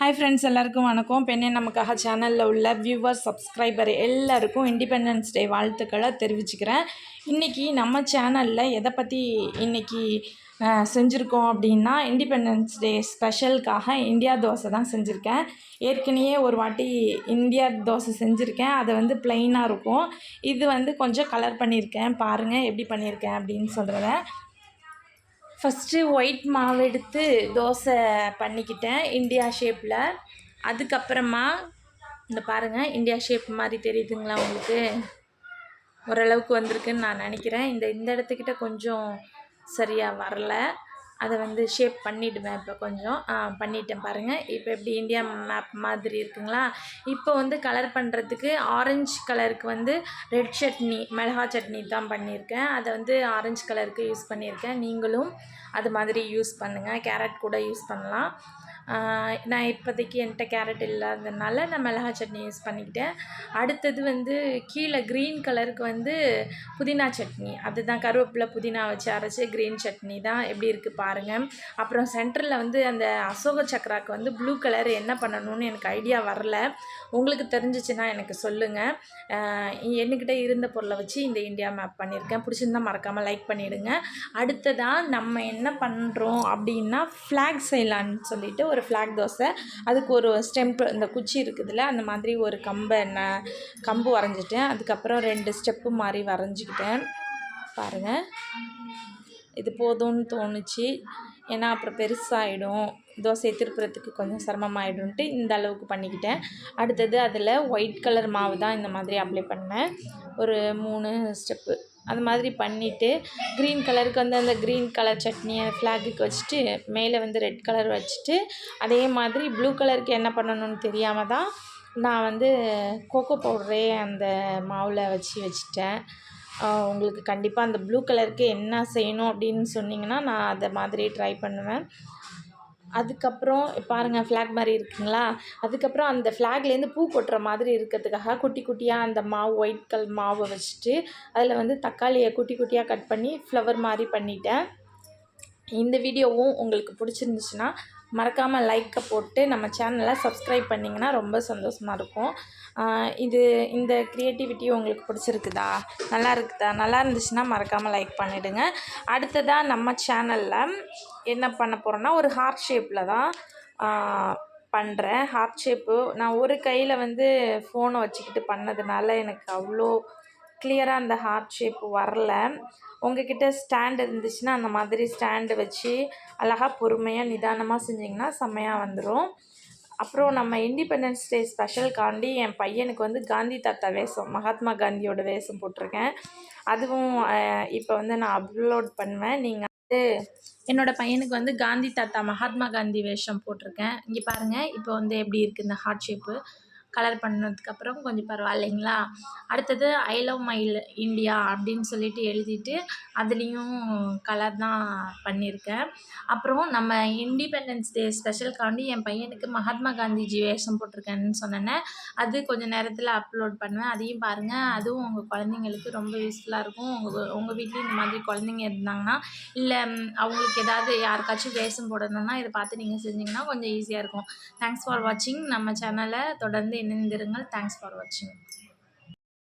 Hi friends, எல்லாருக்கும் வணக்கம். பெண்ணே நமக்காக சேனலில் உள்ள வியூவர் சப்ஸ்கிரைபர் எல்லாருக்கும் இண்டிபெண்டன்ஸ் டே வாழ்த்துக்களை தெரிவிச்சுக்கிறேன். இன்றைக்கி நம்ம சேனலில் எதை பற்றி இன்றைக்கி செஞ்சுருக்கோம் அப்படின்னா, இண்டிபெண்டன்ஸ் டே ஸ்பெஷலுக்காக இந்தியா தோசை தான் செஞ்சுருக்கேன். ஏற்கனவே ஒரு வாட்டி இந்தியா தோசை செஞ்சுருக்கேன். அது வந்து ப்ளைனாக இருக்கும். இது கொஞ்சம் கலர் பண்ணியிருக்கேன். பாருங்கள் எப்படி பண்ணியிருக்கேன் அப்படின்னு சொல்கிறத. ஃபஸ்ட்டு ஒயிட் மாவு எடுத்து தோசை பண்ணிக்கிட்டேன் இந்தியா ஷேப்பில். அதுக்கப்புறமா இந்த பாருங்கள், இந்தியா ஷேப் மாதிரி தெரியுதுங்களா உங்களுக்கு? ஓரளவுக்கு வந்திருக்குன்னு நான் நினைக்கிறேன். இந்த இடத்துக்கிட்ட கொஞ்சம் சரியாக வரல. அதை ஷேப் பண்ணிவிடுவேன். இப்போ கொஞ்சம் பண்ணிட்டேன் பாருங்கள். இப்போ எப்படி இந்தியா மேப் மாதிரி இருக்குங்களா? இப்போ கலர் பண்ணுறதுக்கு ஆரஞ்சு கலருக்கு ரெட் சட்னி, மிளகா சட்னி தான் பண்ணியிருக்கேன். அதை ஆரஞ்சு கலருக்கு யூஸ் பண்ணியிருக்கேன். நீங்களும் அது மாதிரி யூஸ் பண்ணுங்கள். கேரட் கூட யூஸ் பண்ணலாம். நான் இப்போதைக்கு என்கிட்ட கேரட் இல்லாததுனால நான் மிளகா சட்னி யூஸ் பண்ணிக்கிட்டேன். அடுத்தது கீழே க்ரீன் கலருக்கு புதினா சட்னி, அதுதான் கருவேப்பிலை புதினா வச்சு அரைச்சி க்ரீன் சட்னி தான். எப்படி இருக்குது பாருங்கள். அப்புறம் சென்டரில் அந்த அசோக சக்கராக்கு ப்ளூ கலர் என்ன பண்ணணும்னு எனக்கு ஐடியா வரல. உங்களுக்கு தெரிஞ்சிச்சுன்னா எனக்கு சொல்லுங்கள். என்கிட்ட இருந்த பொருளை வச்சு இந்த இந்தியா மேப் பண்ணியிருக்கேன். பிடிச்சிருந்தால் மறக்காமல் லைக் பண்ணிவிடுங்க. அடுத்ததாக நம்ம என்ன பண்ணுறோம் அப்படின்னா, ஃப்ளாக் செய்யலான்னு சொல்லிட்டு ஒரு ஃப்ளாக் தோசை. அதுக்கு ஒரு ஸ்டெம்ப்பு, இந்த குச்சி இருக்குதுல்ல, அந்த மாதிரி ஒரு கம்பு வரைஞ்சிட்டேன். அதுக்கப்புறம் 2 ஸ்டெப்பு மாதிரி வரைஞ்சிக்கிட்டேன். பாருங்கள், இது போதும்னு தோணுச்சு. ஏன்னா அப்புறம் பெருசாகிடும், தோசையை திருப்புறத்துக்கு கொஞ்சம் சிரமமாகிடும்ன்ட்டு இந்த அளவுக்கு பண்ணிக்கிட்டேன். அடுத்தது அதில் ஒயிட் கலர் மாவு தான் இந்த மாதிரி அப்ளை பண்ணேன். ஒரு 3 ஸ்டெப்பு அது மாதிரி பண்ணிவிட்டு, க்ரீன் கலருக்கு அந்த க்ரீன் கலர் சட்னியை ஃப்ளாகுக்கு வச்சுட்டு மேலே ரெட் கலர் வச்சுட்டு, அதே மாதிரி ப்ளூ கலருக்கு என்ன பண்ணணும்னு தெரியாமல் தான் நான் கோகோ பவுடரே அந்த மாவில் வச்சுட்டேன். உங்களுக்கு கண்டிப்பாக அந்த ப்ளூ கலருக்கு என்ன செய்யணும் அப்படின்னு சொன்னிங்கன்னா நான் அதை மாதிரி ட்ரை பண்ணுவேன். அதுக்கப்புறம் பாருங்கள், ஃப்ளாக் மாதிரி இருக்குங்களா? அதுக்கப்புறம் அந்த ஃப்ளாக்லேருந்து பூ கொட்டுற மாதிரி இருக்கிறதுக்காக குட்டி குட்டியாக அந்த மாவு, ஒயிட் கலர் மாவை வச்சுட்டு அதில் தக்காளியை குட்டி குட்டியாக கட் பண்ணி ஃப்ளவர் மாதிரி பண்ணிட்டேன். இந்த வீடியோவும் உங்களுக்கு பிடிச்சிருந்துச்சுன்னா மறக்காமல் லைக்கை போட்டு நம்ம சேனலை சப்ஸ்கிரைப் பண்ணிங்கன்னா ரொம்ப சந்தோஷமாக இருக்கும். இந்த க்ரியேட்டிவிட்டி உங்களுக்கு பிடிச்சிருக்குதா, நல்லா இருக்குதா? நல்லா இருந்துச்சுன்னா மறக்காமல் லைக் பண்ணிவிடுங்க. அடுத்ததாக நம்ம சேனலில் என்ன பண்ண போகிறோன்னா, ஒரு ஹார்ட் ஷேப்பில் தான் பண்ணுறேன். ஹார்ட் ஷேப்பு நான் ஒரு கையில் ஃபோனை வச்சுக்கிட்டு பண்ணதுனால எனக்கு அவ்வளோ கிளியராக அந்த ஹார்ட் ஷேப்பு வரல. உங்கள்கிட்ட ஸ்டாண்ட் இருந்துச்சுன்னா அந்த மாதிரி ஸ்டாண்டு வச்சு அழகாக பொறுமையாக நிதானமாக செஞ்சிங்கன்னா செம்மையாக வந்துடும். அப்புறம் நம்ம இண்டிபெண்டன்ஸ் டே ஸ்பெஷலுக்காண்டி என் பையனுக்கு காந்தி தாத்தா வேஷம், மகாத்மா காந்தியோட வேஷம் போட்டிருக்கேன். அதுவும் இப்போ நான் அப்லோட் பண்ணுவேன். நீங்கள் என்னோடய பையனுக்கு காந்தி தாத்தா, மகாத்மா காந்தி வேஷம் போட்டிருக்கேன். இங்கே பாருங்கள், இப்போ எப்படி இருக்குது இந்த ஹார்ட் ஷேப்பு. கலர் பண்ணதுக்கப்புறம் கொஞ்சம் பரவாயில்லைங்களா? அடுத்தது ஐ லவ் மை இண்டியா அப்படின்னு சொல்லிட்டு எழுதிட்டு அதுலேயும் கலர் தான் பண்ணியிருக்கேன். அப்புறம் நம்ம இண்டிபெண்டன்ஸ் டே ஸ்பெஷலுக்காண்டி என் பையனுக்கு மகாத்மா காந்திஜி வேஷம் போட்டிருக்கேன்னு சொன்னேன்னே, அது கொஞ்சம் நேரத்தில் அப்லோட் பண்ணுவேன். அதையும் பாருங்கள். அதுவும் உங்கள் குழந்தைங்களுக்கு ரொம்ப யூஸ்ஃபுல்லாக இருக்கும். உங்கள் வீட்லேயும் இந்த மாதிரி குழந்தைங்க இருந்தாங்கன்னா, இல்லை அவங்களுக்கு ஏதாவது யாருக்காச்சும் வேஷம் போடணுன்னா இதை பார்த்து நீங்கள் செஞ்சிங்கன்னா கொஞ்சம் ஈஸியாக இருக்கும். தேங்க்ஸ் ஃபார் வாட்சிங். நம்ம சேனலை தொடர்ந்து இணைந்திருங்கள். தேங்க்ஸ் ஃபார் வாட்சிங்.